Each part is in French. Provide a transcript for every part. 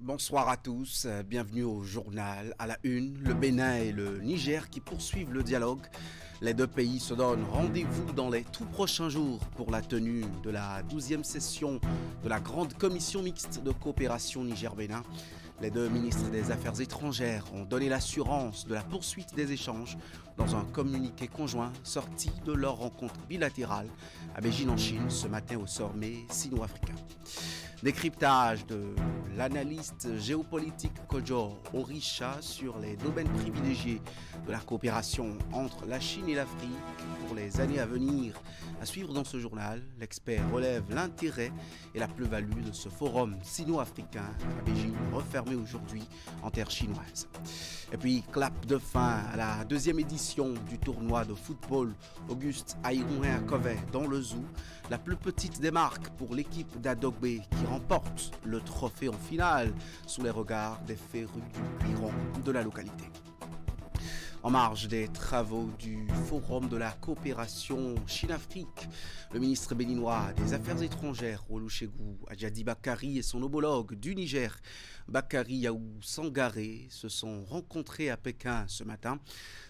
Bonsoir à tous, bienvenue au journal. À la une, le Bénin et le Niger qui poursuivent le dialogue. Les deux pays se donnent rendez-vous dans les tout prochains jours pour la tenue de la 12e session de la grande commission mixte de coopération Niger-Bénin. Les deux ministres des Affaires étrangères ont donné l'assurance de la poursuite des échanges dans un communiqué conjoint sorti de leur rencontre bilatérale à Beijing en Chine ce matin au sommet sino-africain. Décryptage de l'analyste géopolitique Kojo Orisha sur les domaines privilégiés de la coopération entre la Chine et l'Afrique pour les années à venir. À suivre dans ce journal, l'expert relève l'intérêt et la plus-value de ce forum sino-africain à Beijing, refermé aujourd'hui en terre chinoise. Et puis, clap de fin à la deuxième édition du tournoi de football Auguste Aïrouin à Covey dans le Zoo, la plus petite des marques pour l'équipe d'Adogbe qui remporte le trophée en finale sous les regards des férus du Piron de la localité. En marge des travaux du Forum de la coopération Chine-Afrique, le ministre béninois des Affaires étrangères, Olusegun Adjadi Bakari, et son homologue du Niger, Bakari Yaou Sangaré, se sont rencontrés à Pékin ce matin.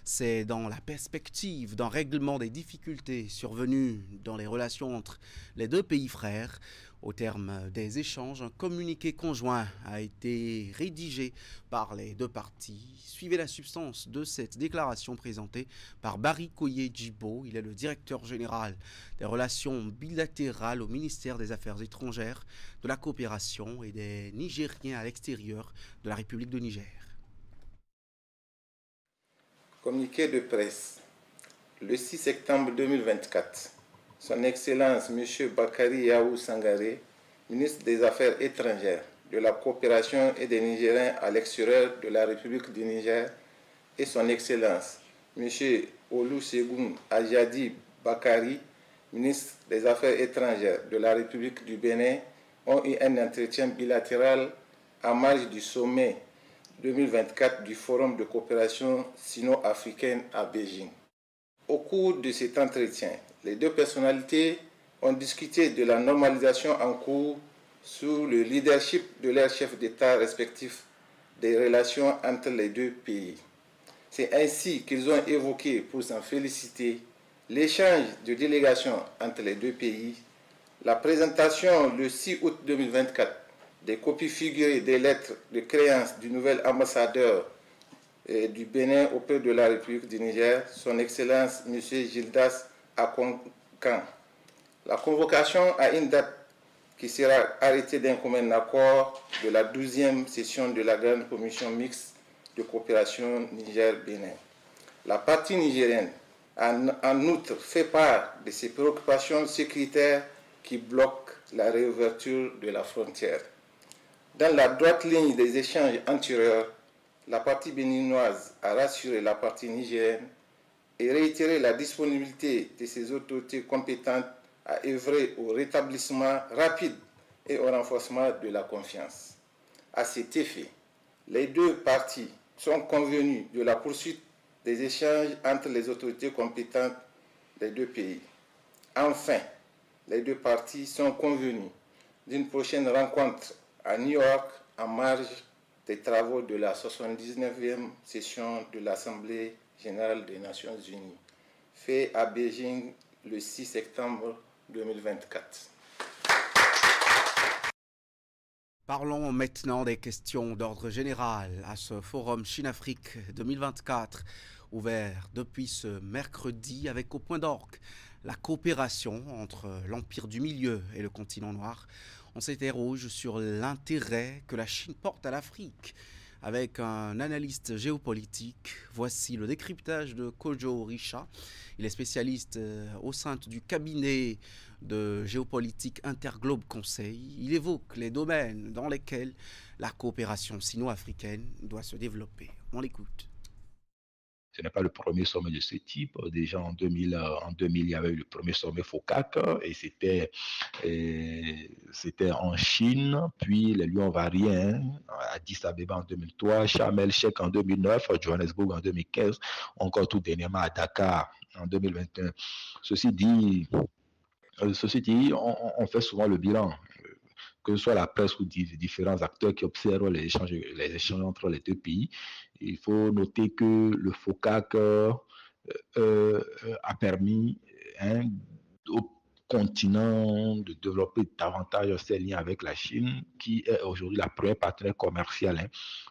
C'est dans la perspective d'un règlement des difficultés survenues dans les relations entre les deux pays frères. Au terme des échanges, un communiqué conjoint a été rédigé par les deux parties. Suivez la substance de cette déclaration présentée par Barry Koye Djibo. Il est le directeur général des relations bilatérales au ministère des Affaires étrangères, de la coopération et des Nigériens à l'extérieur de la République de Niger. Communiqué de presse. Le 6 septembre 2024. Son Excellence M. Bakari Yaou Sangaré, ministre des Affaires étrangères, de la coopération et des Nigériens à l'extérieur de la République du Niger, et Son Excellence M. Olusegun Adjadi Bakari, ministre des Affaires étrangères de la République du Bénin, ont eu un entretien bilatéral en marge du sommet 2024 du Forum de coopération sino-africaine à Beijing. Au cours de cet entretien, les deux personnalités ont discuté de la normalisation en cours sous le leadership de leurs chefs d'État respectifs des relations entre les deux pays. C'est ainsi qu'ils ont évoqué, pour s'en féliciter, l'échange de délégations entre les deux pays, la présentation le 6 août 2024 des copies figurées des lettres de créance du nouvel ambassadeur du Bénin auprès de la République du Niger, Son Excellence M. Gildas Akonkan. La convocation à une date qui sera arrêtée d'un commun accord de la 12e session de la grande commission mixte de coopération Niger-Bénin. La partie nigérienne a en outre fait part de ses préoccupations sécuritaires qui bloquent la réouverture de la frontière. Dans la droite ligne des échanges antérieurs, la partie béninoise a rassuré la partie nigérienne et réitéré la disponibilité de ses autorités compétentes à œuvrer au rétablissement rapide et au renforcement de la confiance. À cet effet, les deux parties sont convenues de la poursuite des échanges entre les autorités compétentes des deux pays. Enfin, les deux parties sont convenues d'une prochaine rencontre à New York en marge des travaux de la 79e session de l'Assemblée générale des Nations unies, fait à Beijing le 6 septembre 2024. Parlons maintenant des questions d'ordre général à ce forum Chine-Afrique 2024, ouvert depuis ce mercredi avec au point d'orgue la coopération entre l'Empire du Milieu et le continent noir. On s'interroge sur l'intérêt que la Chine porte à l'Afrique avec un analyste géopolitique. Voici le décryptage de Kojo Orisha. Il est spécialiste au sein du cabinet de géopolitique Interglobe Conseil. Il évoque les domaines dans lesquels la coopération sino-africaine doit se développer. On l'écoute. Ce n'est pas le premier sommet de ce type. Déjà en 2000, il y avait eu le premier sommet FOCAC et c'était en Chine, puis les Lions Variens à Addis Abeba en 2003, Sharm el-Sheikh en 2009, Johannesburg en 2015, encore tout dernièrement à Dakar en 2021. Ceci dit, on fait souvent le bilan que ce soit la presse ou différents acteurs qui observent les échanges entre les deux pays. Il faut noter que le FOCAC a permis au continent de développer davantage ses liens avec la Chine, qui est aujourd'hui la première partenaire commerciale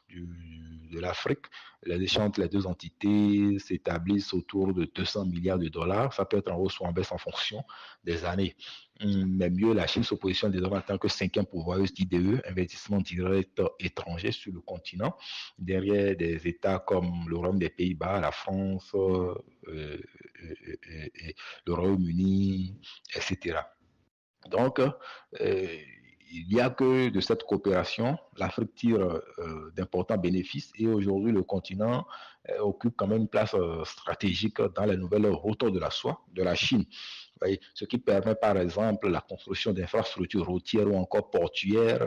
de l'Afrique. Les échanges entre les deux entités s'établissent autour de 200 milliards de dollars. Ça peut être en hausse ou en baisse en fonction des années. Mais mieux, la Chine se positionne désormais en tant que cinquième pourvoyeuse d'IDE, investissement direct étranger sur le continent, derrière des États comme le Royaume des Pays-Bas, la France, le Royaume-Uni, etc. Donc, il n'y a que de cette coopération, l'Afrique tire d'importants bénéfices et aujourd'hui le continent occupe quand même une place stratégique dans les nouvelles routes de la soie de la Chine. Voyez, ce qui permet par exemple la construction d'infrastructures routières ou encore portuaires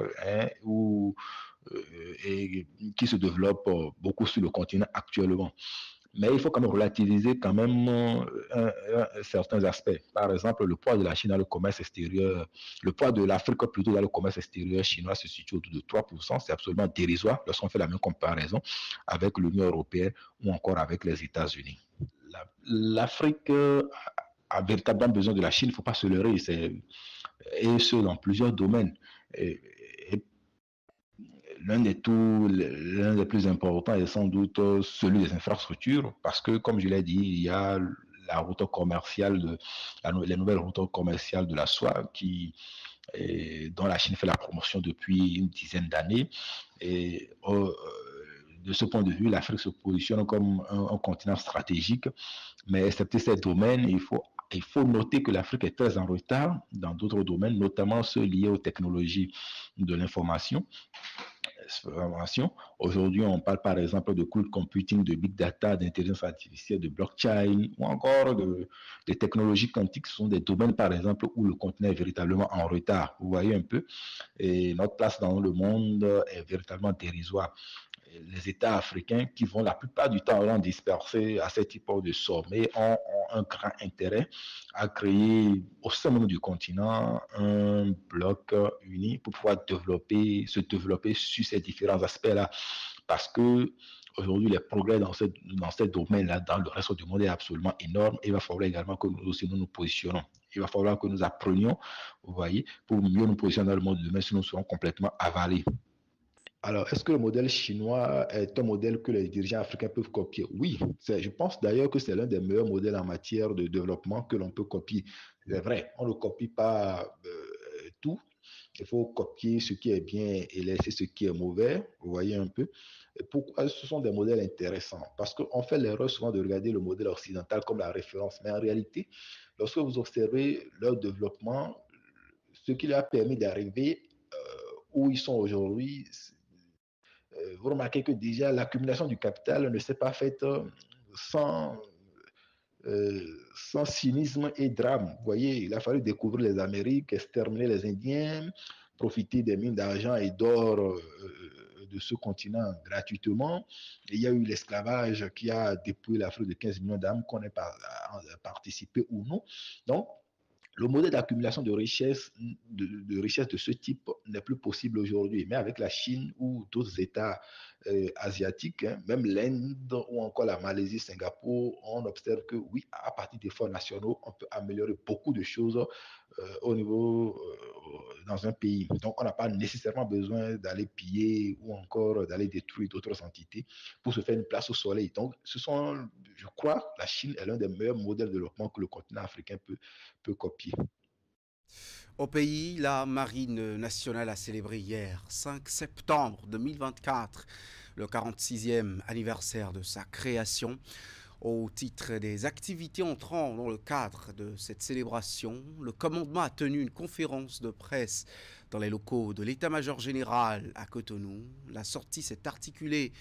et qui se développent beaucoup sur le continent actuellement. Mais il faut quand même relativiser quand même certains aspects. Par exemple, le poids de la Chine dans le commerce extérieur, le poids de l'Afrique plutôt dans le commerce extérieur chinois se situe autour de 3%. C'est absolument dérisoire lorsqu'on fait la même comparaison avec l'Union européenne ou encore avec les États-Unis. L'Afrique a véritablement besoin de la Chine, il ne faut pas se leurrer, et ce dans plusieurs domaines. L'un des plus importants est sans doute celui des infrastructures, parce que, comme je l'ai dit, il y a la route commerciale, les nouvelles routes commerciales de la soie dont la Chine fait la promotion depuis une dizaine d'années. Et de ce point de vue, l'Afrique se positionne comme un continent stratégique, mais excepté ces domaines, il faut noter que l'Afrique est très en retard dans d'autres domaines, notamment ceux liés aux technologies de l'information. Aujourd'hui, on parle par exemple de cloud computing, de big data, d'intelligence artificielle, de blockchain ou encore de technologies quantiques. Ce sont des domaines, par exemple, où le continent est véritablement en retard. Vous voyez un peu, et notre place dans le monde est véritablement dérisoire. Les États africains qui vont la plupart du temps disperser à ce type de sommets ont un grand intérêt à créer au sein même du continent un bloc uni pour pouvoir se développer sur ces différents aspects-là. Parce que aujourd'hui, les progrès dans ces domaines-là, dans le reste du monde, est absolument énorme. Et il va falloir également que nous aussi nous positionnons. Il va falloir que nous apprenions, vous voyez, pour mieux nous positionner dans le monde de demain, sinon nous serons complètement avalés. Alors, est-ce que le modèle chinois est un modèle que les dirigeants africains peuvent copier? Oui, je pense d'ailleurs que c'est l'un des meilleurs modèles en matière de développement que l'on peut copier. C'est vrai, on ne copie pas tout. Il faut copier ce qui est bien et laisser ce qui est mauvais. Vous voyez un peu. Et pourquoi ce sont des modèles intéressants? Parce qu'on fait l'erreur souvent de regarder le modèle occidental comme la référence. Mais en réalité, lorsque vous observez leur développement, ce qui leur a permis d'arriver où ils sont aujourd'hui, vous remarquez que déjà l'accumulation du capital ne s'est pas faite sans cynisme et drame. Vous voyez, il a fallu découvrir les Amériques, exterminer les Indiens, profiter des mines d'argent et d'or de ce continent gratuitement. Et il y a eu l'esclavage qui a dépouillé l'Afrique de 15 millions d'âmes qu'on ait participé ou non. Donc, le modèle d'accumulation de richesses de ce type n'est plus possible aujourd'hui. Mais avec la Chine ou d'autres États asiatiques, même l'Inde ou encore la Malaisie, Singapour, on observe que oui, à partir d'efforts nationaux, on peut améliorer beaucoup de choses au niveau dans un pays. Donc, on n'a pas nécessairement besoin d'aller piller ou encore d'aller détruire d'autres entités pour se faire une place au soleil. Donc, je crois, la Chine est l'un des meilleurs modèles de développement que le continent africain peut copier. Au pays, la Marine nationale a célébré hier, 5 septembre 2024, le 46e anniversaire de sa création. Au titre des activités entrant dans le cadre de cette célébration, le commandement a tenu une conférence de presse dans les locaux de l'état-major général à Cotonou. La sortie s'est articulée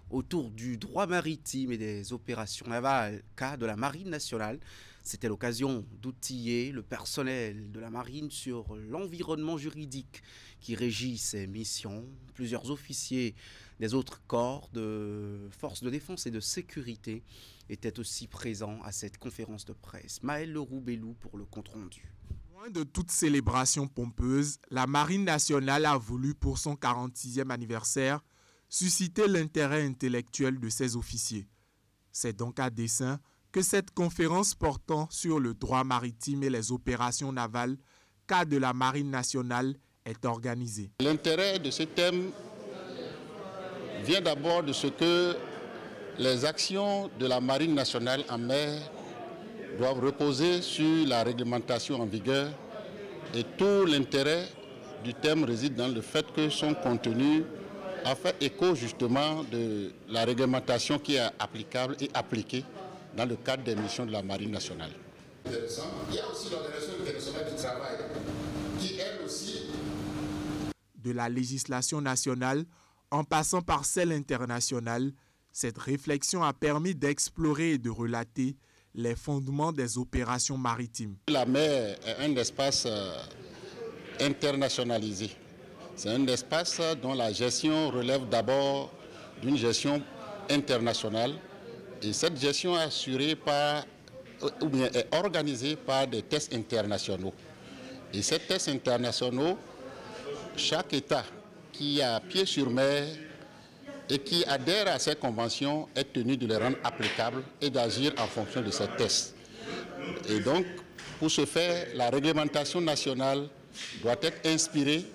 autour du droit maritime et des opérations navales, cas de la Marine nationale. C'était l'occasion d'outiller le personnel de la Marine sur l'environnement juridique qui régit ses missions. Plusieurs officiers des autres corps de forces de défense et de sécurité étaient aussi présents à cette conférence de presse. Maël Leroux-Bellou pour le compte-rendu. Loin de toute célébration pompeuse, la Marine nationale a voulu, pour son 46e anniversaire, susciter l'intérêt intellectuel de ses officiers. C'est donc à dessein que cette conférence portant sur le droit maritime et les opérations navales, cas de la Marine nationale, est organisée. L'intérêt de ce thème vient d'abord de ce que les actions de la Marine nationale en mer doivent reposer sur la réglementation en vigueur et tout l'intérêt du thème réside dans le fait que son contenu a fait écho justement de la réglementation qui est applicable et appliquée dans le cadre des missions de la Marine nationale. Il y a aussi l'Organisation internationale du travail qui, elle aussi, de la législation nationale en passant par celle internationale, cette réflexion a permis d'explorer et de relater les fondements des opérations maritimes. La mer est un espace internationalisé. C'est un espace dont la gestion relève d'abord d'une gestion internationale et cette gestion est assurée par, ou bien est organisée par des tests internationaux. Et ces tests internationaux, chaque État qui a pied sur mer et qui adhère à ces conventions est tenu de les rendre applicables et d'agir en fonction de ces tests. Et donc, pour ce faire, la réglementation nationale doit être inspirée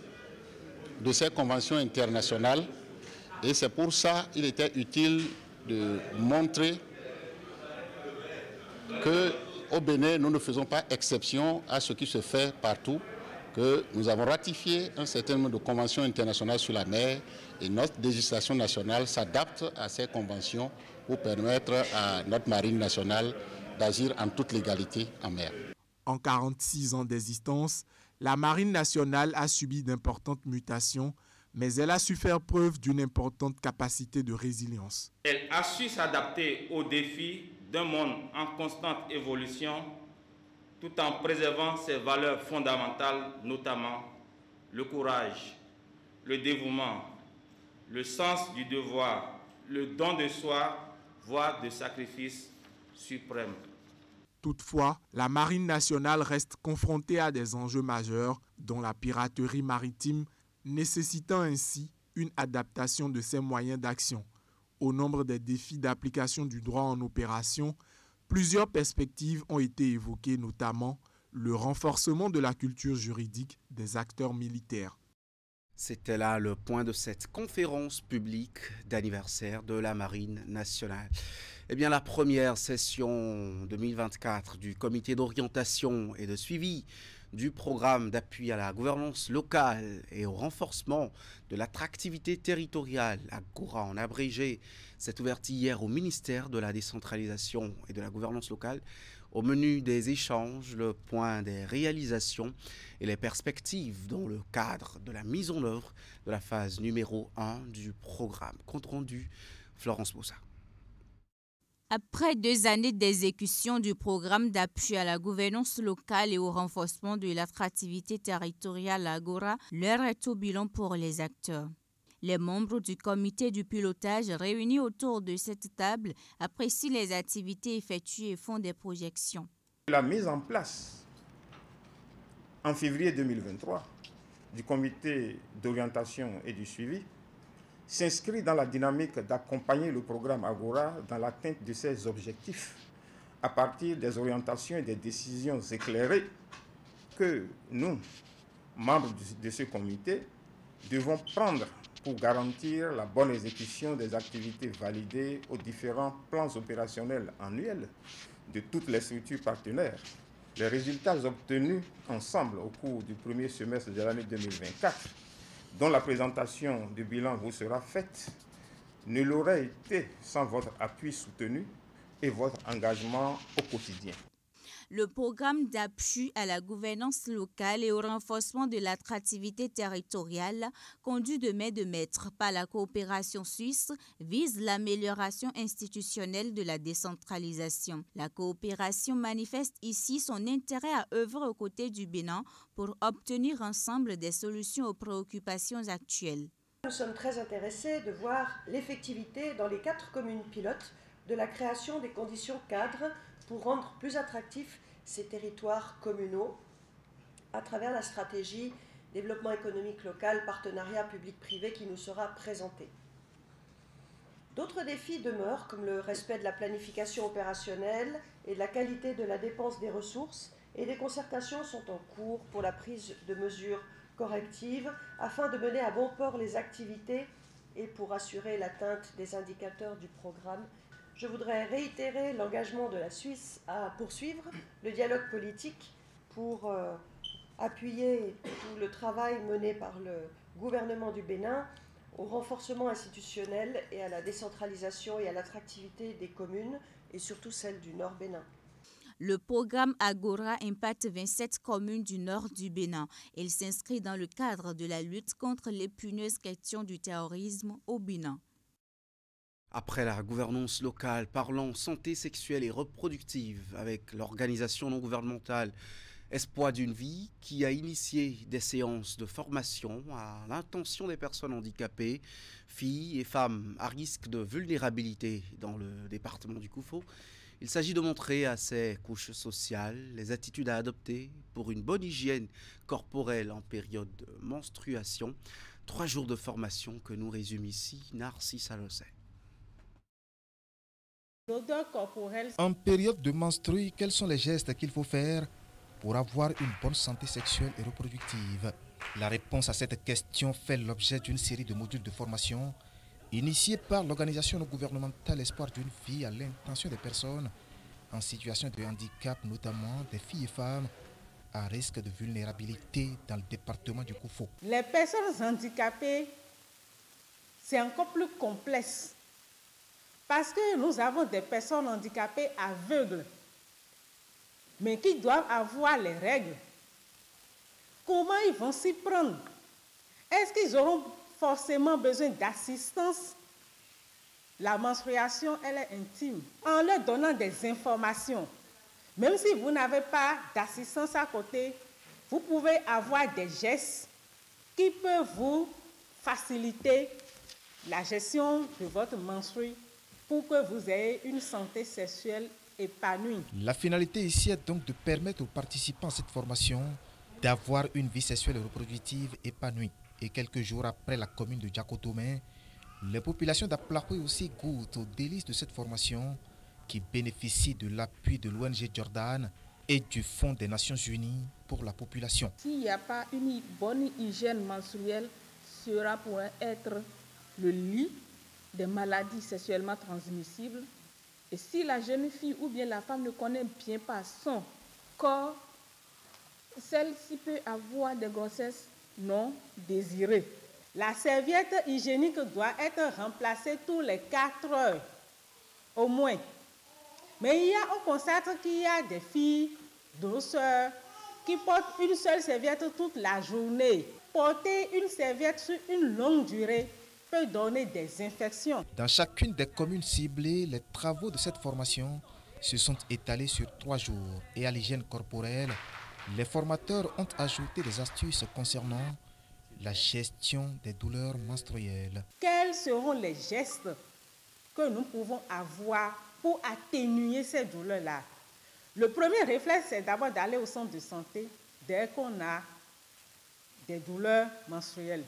de ces conventions internationales et c'est pour ça qu'il était utile de montrer qu'au Bénin, nous ne faisons pas exception à ce qui se fait partout, que nous avons ratifié un certain nombre de conventions internationales sur la mer et notre législation nationale s'adapte à ces conventions pour permettre à notre marine nationale d'agir en toute légalité en mer. En 46 ans d'existence, la Marine nationale a subi d'importantes mutations, mais elle a su faire preuve d'une importante capacité de résilience. Elle a su s'adapter aux défis d'un monde en constante évolution, tout en préservant ses valeurs fondamentales, notamment le courage, le dévouement, le sens du devoir, le don de soi, voire de sacrifice suprême. Toutefois, la Marine nationale reste confrontée à des enjeux majeurs, dont la piraterie maritime, nécessitant ainsi une adaptation de ses moyens d'action. Au nombre des défis d'application du droit en opération, plusieurs perspectives ont été évoquées, notamment le renforcement de la culture juridique des acteurs militaires. C'était là le point de cette conférence publique d'anniversaire de la Marine nationale. Eh bien, la première session 2024 du comité d'orientation et de suivi du programme d'appui à la gouvernance locale et au renforcement de l'attractivité territoriale, AGORA en abrégé, s'est ouverte hier au ministère de la décentralisation et de la gouvernance locale. Au menu des échanges, le point des réalisations et les perspectives dans le cadre de la mise en œuvre de la phase numéro 1 du programme. Compte rendu, Florence Bossa. Après 2 années d'exécution du programme d'appui à la gouvernance locale et au renforcement de l'attractivité territoriale AGORA, l'heure est au bilan pour les acteurs. Les membres du comité du pilotage réunis autour de cette table apprécient les activités effectuées et font des projections. La mise en place en février 2023 du comité d'orientation et du suivi s'inscrit dans la dynamique d'accompagner le programme AGORA dans l'atteinte de ses objectifs à partir des orientations et des décisions éclairées que nous, membres de ce comité, devons prendre pour garantir la bonne exécution des activités validées aux différents plans opérationnels annuels de toutes les structures partenaires. Les résultats obtenus ensemble au cours du premier semestre de l'année 2024, dont la présentation du bilan vous sera faite, ne l'aurait été sans votre appui soutenu et votre engagement au quotidien. Le programme d'appui à la gouvernance locale et au renforcement de l'attractivité territoriale, conduit de main de maître par la coopération suisse, vise l'amélioration institutionnelle de la décentralisation. La coopération manifeste ici son intérêt à œuvrer aux côtés du Bénin pour obtenir ensemble des solutions aux préoccupations actuelles. Nous sommes très intéressés de voir l'effectivité dans les 4 communes pilotes de la création des conditions cadres pour rendre plus attractifs ces territoires communaux à travers la stratégie développement économique local, partenariat public-privé qui nous sera présentée. D'autres défis demeurent, comme le respect de la planification opérationnelle et de la qualité de la dépense des ressources, et des concertations sont en cours pour la prise de mesures correctives afin de mener à bon port les activités et pour assurer l'atteinte des indicateurs du programme. Je voudrais réitérer l'engagement de la Suisse à poursuivre le dialogue politique pour appuyer tout le travail mené par le gouvernement du Bénin au renforcement institutionnel et à la décentralisation et à l'attractivité des communes et surtout celles du Nord Bénin. Le programme Agora impacte 27 communes du nord du Bénin. Il s'inscrit dans le cadre de la lutte contre l'épineuse question du terrorisme au Bénin. Après la gouvernance locale, parlons santé sexuelle et reproductive avec l'organisation non gouvernementale Espoir d'une vie qui a initié des séances de formation à l'intention des personnes handicapées, filles et femmes à risque de vulnérabilité dans le département du Koufo. Il s'agit de montrer à ces couches sociales les attitudes à adopter pour une bonne hygiène corporelle en période de menstruation. 3 jours de formation que nous résume ici Narcisse Alossé. L'odeur corporelle. En période de menstrue, quels sont les gestes qu'il faut faire pour avoir une bonne santé sexuelle et reproductive? La réponse à cette question fait l'objet d'une série de modules de formation initiés par l'organisation non gouvernementale Espoir d'une vie à l'intention des personnes en situation de handicap, notamment des filles et femmes à risque de vulnérabilité dans le département du Koufo. Les personnes handicapées, c'est encore plus complexe parce que nous avons des personnes handicapées aveugles, mais qui doivent avoir les règles. Comment ils vont s'y prendre? Est-ce qu'ils auront forcément besoin d'assistance? La menstruation, elle est intime. En leur donnant des informations, même si vous n'avez pas d'assistance à côté, vous pouvez avoir des gestes qui peuvent vous faciliter la gestion de votre menstrue pour que vous ayez une santé sexuelle épanouie. La finalité ici est donc de permettre aux participants à cette formation d'avoir une vie sexuelle et reproductive épanouie. Et quelques jours après la commune de Djakotomé, les populations d'Aplahoui aussi goûtent aux délices de cette formation qui bénéficie de l'appui de l'ONG Jordan et du Fonds des Nations Unies pour la population. S'il n'y a pas une bonne hygiène menstruelle, cela pourrait être le lit des maladies sexuellement transmissibles. Et si la jeune fille ou bien la femme ne connaît bien pas son corps, celle-ci peut avoir des grossesses non désirées. La serviette hygiénique doit être remplacée tous les 4 heures, au moins. Mais on constate qu'il y a des filles, de nos sœurs, qui portent une seule serviette toute la journée. Porter une serviette sur une longue durée peut donner des infections. Dans chacune des communes ciblées, les travaux de cette formation se sont étalés sur 3 jours. Et à l'hygiène corporelle, les formateurs ont ajouté des astuces concernant la gestion des douleurs menstruelles. Quels seront les gestes que nous pouvons avoir pour atténuer ces douleurs-là? Le premier réflexe, c'est d'abord d'aller au centre de santé dès qu'on a des douleurs menstruelles.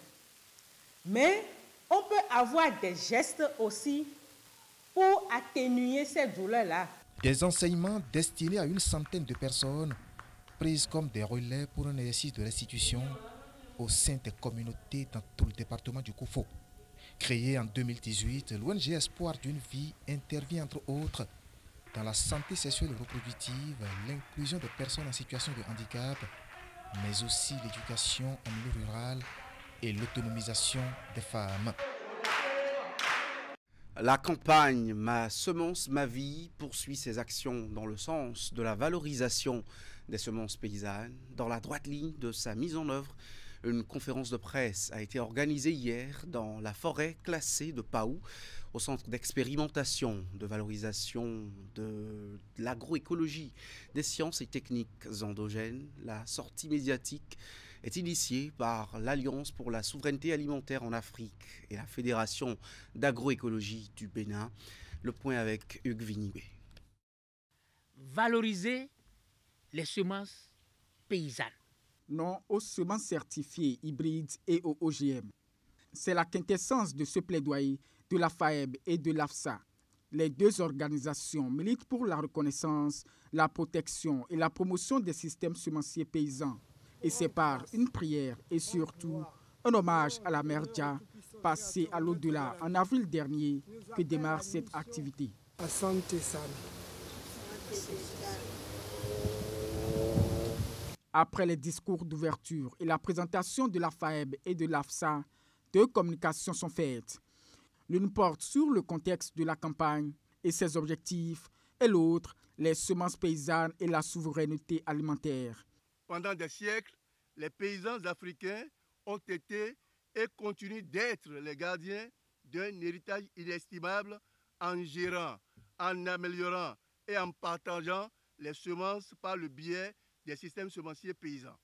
Mais on peut avoir des gestes aussi pour atténuer ces douleurs-là. Des enseignements destinés à une centaine de personnes prises comme des relais pour un exercice de restitution au sein des communautés dans tout le département du Koufo. Créé en 2018, l'ONG Espoir d'une vie intervient entre autres dans la santé sexuelle et reproductive, l'inclusion des personnes en situation de handicap, mais aussi l'éducation en milieu rural et l'autonomisation des femmes. La campagne Ma semence, ma vie poursuit ses actions dans le sens de la valorisation des semences paysannes. Dans la droite ligne de sa mise en œuvre, une conférence de presse a été organisée hier dans la forêt classée de Paou, au centre d'expérimentation, de valorisation de l'agroécologie, des sciences et techniques endogènes. La sortie médiatique est initiée par l'Alliance pour la souveraineté alimentaire en Afrique et la Fédération d'agroécologie du Bénin. Le point avec Hugues Vinibé. Valoriser les semences paysannes. non aux semences certifiées hybrides et aux OGM. C'est la quintessence de ce plaidoyer de la FAEB et de l'AFSA. Les deux organisations militent pour la reconnaissance, la protection et la promotion des systèmes semenciers paysans. Et c'est par une prière et surtout un hommage à la mère Dia, passée à l'au-delà en avril dernier, que démarre cette activité. Après les discours d'ouverture et la présentation de la FAEB et de l'AFSA, deux communications sont faites. L'une porte sur le contexte de la campagne et ses objectifs, et l'autre, les semences paysannes et la souveraineté alimentaire. Pendant des siècles, les paysans africains ont été et continuent d'être les gardiens d'un héritage inestimable en gérant, en améliorant et en partageant les semences par le biais des systèmes semenciers paysans.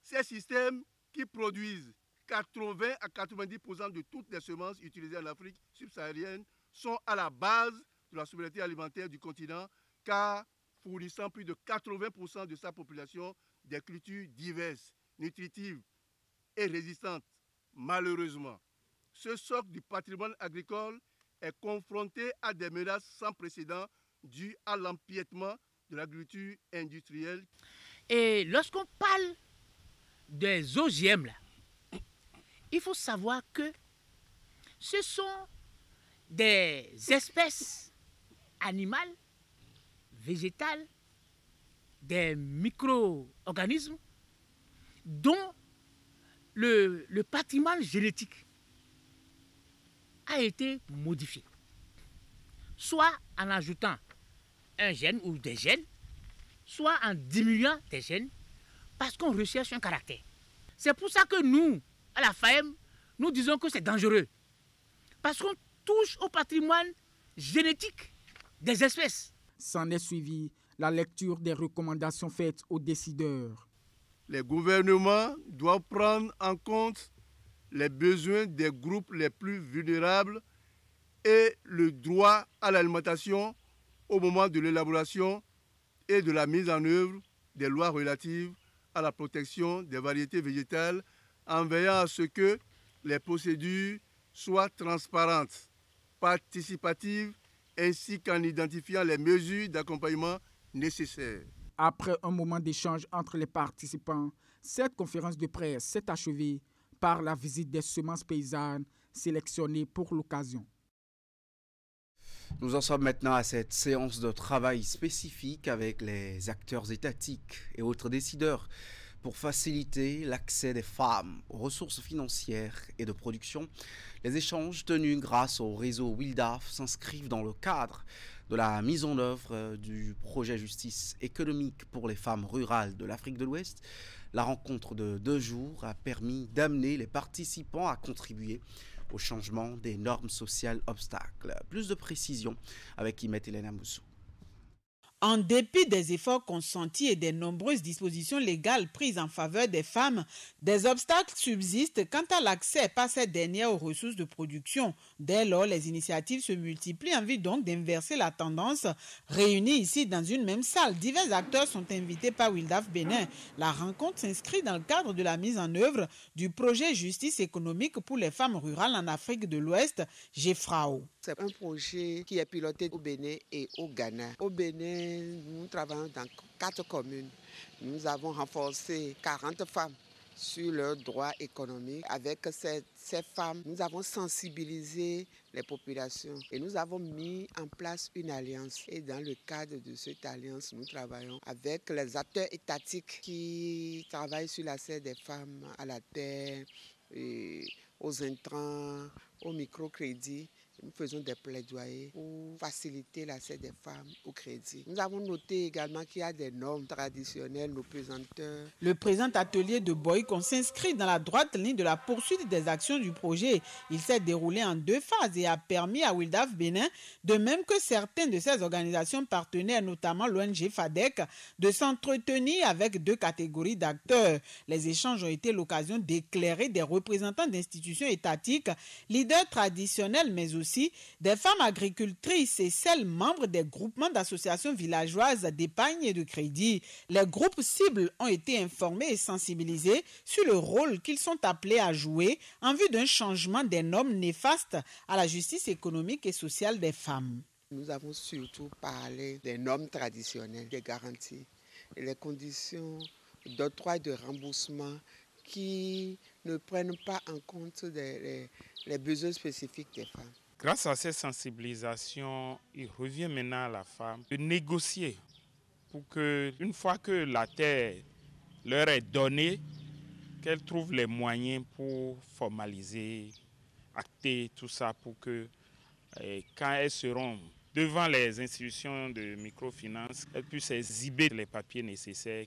Ces systèmes qui produisent 80 à 90% de toutes les semences utilisées en Afrique subsaharienne sont à la base de la souveraineté alimentaire du continent, car fournissant plus de 80% de sa population des cultures diverses, nutritives et résistantes. Malheureusement, ce socle du patrimoine agricole est confronté à des menaces sans précédent dues à l'empiètement de l'agriculture industrielle. Et lorsqu'on parle des OGM, là, il faut savoir que ce sont des espèces animales, végétales, des micro-organismes dont le patrimoine génétique a été modifié, soit en ajoutant un gène ou des gènes, soit en diminuant des gènes, parce qu'on recherche un caractère. C'est pour ça que nous, à la FAEM, nous disons que c'est dangereux, parce qu'on touche au patrimoine génétique des espèces. S'en est suivi la lecture des recommandations faites aux décideurs. Les gouvernements doivent prendre en compte les besoins des groupes les plus vulnérables et le droit à l'alimentation au moment de l'élaboration et de la mise en œuvre des lois relatives à la protection des variétés végétales, en veillant à ce que les procédures soient transparentes, participatives, ainsi qu'en identifiant les mesures d'accompagnement nécessaires. Après un moment d'échange entre les participants, cette conférence de presse s'est achevée par la visite des semences paysannes sélectionnées pour l'occasion. Nous en sommes maintenant à cette séance de travail spécifique avec les acteurs étatiques et autres décideurs pour faciliter l'accès des femmes aux ressources financières et de production. Les échanges tenus grâce au réseau WILDAF s'inscrivent dans le cadre de la mise en œuvre du projet justice économique pour les femmes rurales de l'Afrique de l'Ouest. La rencontre de 2 jours a permis d'amener les participants à contribuer au changement des normes sociales obstacles. Plus de précisions avec Imet Elena Moussou. En dépit des efforts consentis et des nombreuses dispositions légales prises en faveur des femmes, des obstacles subsistent quant à l'accès par ces dernières aux ressources de production. Dès lors, les initiatives se multiplient en vue donc d'inverser la tendance. Réunis ici dans une même salle, divers acteurs sont invités par WILDAF Bénin. La rencontre s'inscrit dans le cadre de la mise en œuvre du projet justice économique pour les femmes rurales en Afrique de l'Ouest, GEFRAO. C'est un projet qui est piloté au Bénin et au Ghana. Au Bénin, nous travaillons dans 4 communes. Nous avons renforcé 40 femmes sur leurs droits économiques. Avec ces femmes, nous avons sensibilisé les populations et nous avons mis en place une alliance. Et dans le cadre de cette alliance, nous travaillons avec les acteurs étatiques qui travaillent sur l'accès des femmes à la terre, aux intrants, au microcrédit. Nous faisons des plaidoyers pour faciliter l'accès des femmes au crédit. Nous avons noté également qu'il y a des normes traditionnelles, nos pesanteurs. Le présent atelier de Boycon s'inscrit dans la droite ligne de la poursuite des actions du projet. Il s'est déroulé en 2 phases et a permis à WILDAF Bénin, de même que certaines de ses organisations partenaires, notamment l'ONG FADEC, de s'entretenir avec 2 catégories d'acteurs. Les échanges ont été l'occasion d'éclairer des représentants d'institutions étatiques, leaders traditionnels, mais aussi aussi des femmes agricultrices et celles membres des groupements d'associations villageoises d'épargne et de crédit. Les groupes cibles ont été informés et sensibilisés sur le rôle qu'ils sont appelés à jouer en vue d'un changement des normes néfastes à la justice économique et sociale des femmes. Nous avons surtout parlé des normes traditionnelles, des garanties et les conditions d'octroi et de remboursement qui ne prennent pas en compte les besoins spécifiques des femmes. Grâce à cette sensibilisation, il revient maintenant à la femme de négocier pour que, une fois que la terre leur est donnée, qu'elles trouvent les moyens pour formaliser, acter tout ça pour que quand elles seront devant les institutions de microfinance, elles puissent exhiber les papiers nécessaires.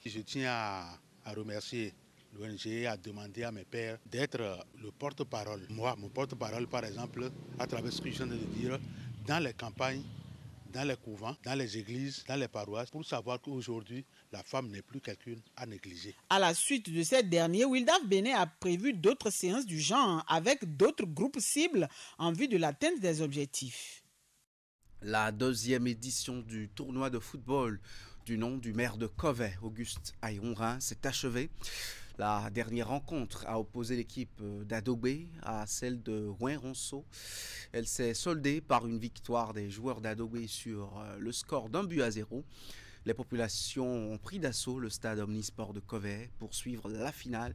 Je tiens à remercier l'ONG, a demandé à mes pères d'être le porte-parole. Moi, mon porte-parole, par exemple, à travers ce que je viens de dire, dans les campagnes, dans les couvents, dans les églises, dans les paroisses, pour savoir qu'aujourd'hui, la femme n'est plus quelqu'un à négliger. À la suite de cette dernière, Wildaf Bénin a prévu d'autres séances du genre avec d'autres groupes cibles en vue de l'atteinte des objectifs. La deuxième édition du tournoi de football du nom du maire de Covey, Auguste Ayonrin, s'est achevée. La dernière rencontre a opposé l'équipe d'Adobé à celle de Rouyn-Ronceau. Elle s'est soldée par une victoire des joueurs d'Adobé sur le score d'1-0. Les populations ont pris d'assaut le stade omnisport de Covey pour suivre la finale.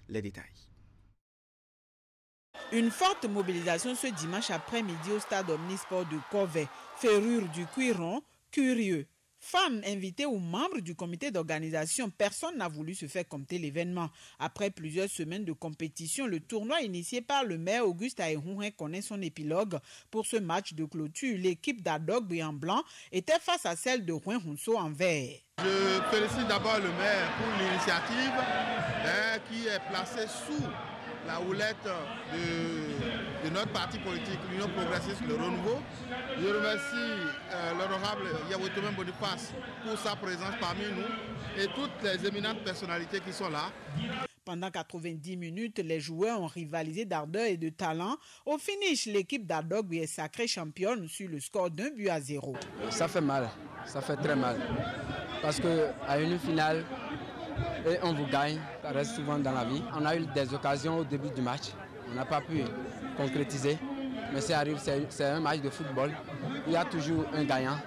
Les détails. Une forte mobilisation ce dimanche après-midi au stade omnisport de Covey. Ferrure du Cuiron, curieux. Femmes invitées ou membres du comité d'organisation, personne n'a voulu se faire compter l'événement. Après plusieurs semaines de compétition, le tournoi initié par le maire Auguste Ayonrin connaît son épilogue. Pour ce match de clôture, l'équipe d'Adogbe en blanc était face à celle de Rouyn-Ronceau en vert. Je félicite d'abord le maire pour l'initiative qui est placée sous la houlette de notre parti politique, l'Union progressiste, le Renouveau. Je remercie l'honorable Yawetomen Boniface pour sa présence parmi nous et toutes les éminentes personnalités qui sont là. Pendant 90 minutes, les joueurs ont rivalisé d'ardeur et de talent. Au finish, l'équipe d'Adogbe est sacrée championne sur le score d'1-0. Ça fait mal, ça fait très mal. Parce qu'à une finale, et on vous gagne, ça reste souvent dans la vie. On a eu des occasions au début du match, on n'a pas pu concrétiser. Mais c'est un match de football. Il y a toujours un gagnant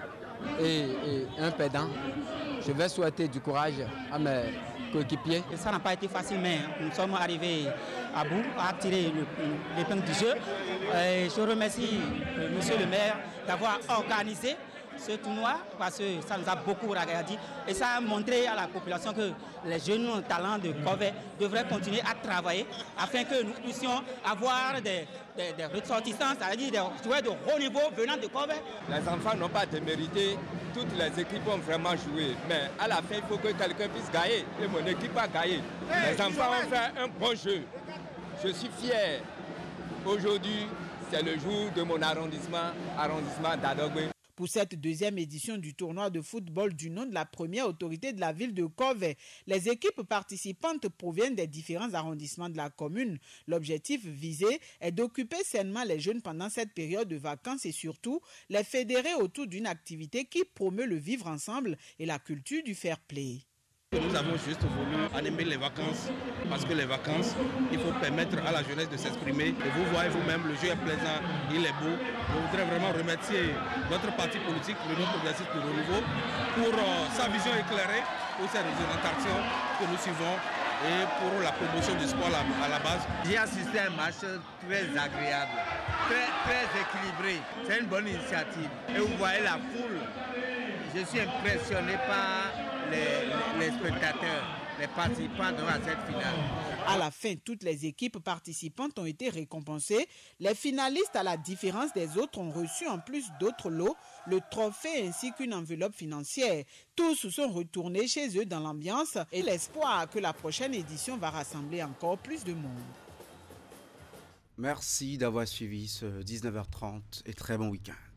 et un perdant. Je vais souhaiter du courage à mes coéquipiers. Ça n'a pas été facile, mais nous sommes arrivés à bout, à tirer l'épingle du jeu. Et je remercie monsieur le maire d'avoir organisé ce tournoi parce que ça nous a beaucoup regardé et ça a montré à la population que les jeunes talents de Covey devraient continuer à travailler afin que nous puissions avoir des ressortissants, c'est-à-dire des joueurs de haut niveau venant de Covey. Les enfants n'ont pas démérité, toutes les équipes ont vraiment joué, mais à la fin il faut que quelqu'un puisse gagner et mon équipe a gagné. Les enfants ont fait un bon jeu, je suis fier. Aujourd'hui, c'est le jour de mon arrondissement d'Adogbe. Pour cette deuxième édition du tournoi de football du nom de la première autorité de la ville de Covey, les équipes participantes proviennent des différents arrondissements de la commune. L'objectif visé est d'occuper sainement les jeunes pendant cette période de vacances et surtout les fédérer autour d'une activité qui promeut le vivre ensemble et la culture du fair play. Nous avons juste voulu animer les vacances parce que les vacances, il faut permettre à la jeunesse de s'exprimer. Et vous voyez vous-même, le jeu est plaisant, il est beau. Je voudrais vraiment remercier notre parti politique, l'Union progressiste du Renouveau, pour sa vision éclairée, pour ses orientations que nous suivons et pour la promotion du sport à la base. J'ai assisté à un match très agréable, très équilibré. C'est une bonne initiative. Et vous voyez la foule, je suis impressionné par les spectateurs, les participants à cette finale. À la fin, toutes les équipes participantes ont été récompensées. Les finalistes, à la différence des autres, ont reçu en plus d'autres lots, le trophée ainsi qu'une enveloppe financière. Tous sont retournés chez eux dans l'ambiance et l'espoir que la prochaine édition va rassembler encore plus de monde. Merci d'avoir suivi ce 19h30 et très bon week-end.